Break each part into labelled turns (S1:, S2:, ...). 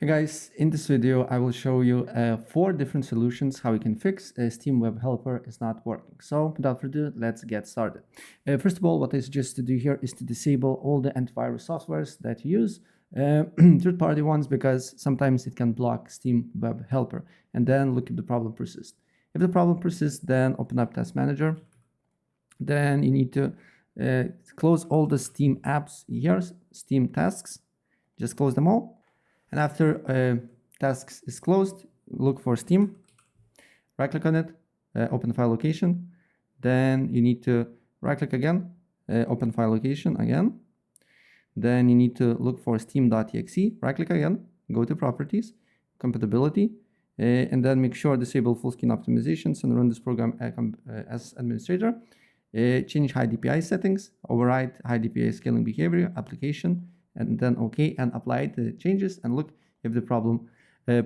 S1: Hey guys, in this video I will show you 4 different solutions how you can fix Steam Webhelper is not working. So without further ado, let's get started. First of all, what I suggest to do here is to disable all the antivirus softwares that you use, third-party ones, because sometimes it can block Steam Webhelper, and then look if the problem persists. If the problem persists, then open up Task Manager. Then you need to close all the Steam apps here, Steam tasks, just close them all. And after tasks is closed, look for Steam, right click on it, open file location. Then you need to right click again, open file location again. Then you need to look for steam.exe, right click again, go to properties, compatibility, and then make sure disable full screen optimizations and run this program as administrator. Change high DPI settings, override high DPI scaling behavior, application, and then OK, and apply the changes and look if the problem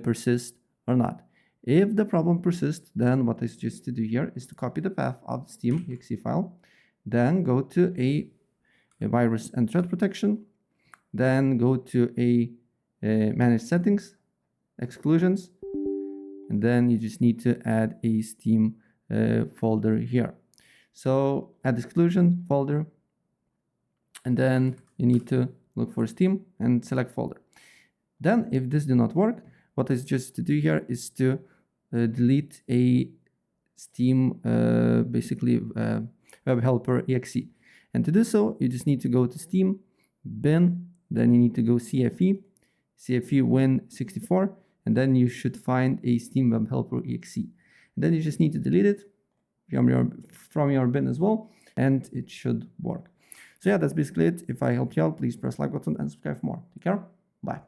S1: persists or not. If the problem persists, then what I suggest to do here is to copy the path of the steam.exe file, then go to a virus and threat protection, then go to a manage settings, exclusions, and then you just need to add a Steam folder here. So add exclusion folder, and then you need to look for Steam and select folder. Then if this do not work, what I suggest to do here is to delete a Steam Webhelper exe. And to do so, you just need to go to Steam, bin, then you need to go CFE win64, and then you should find a Steam Webhelper exe. And then you just need to delete it from your bin as well, and it should work. So yeah, that's basically it. If I helped you out, please press like button and subscribe for more. Take care. Bye.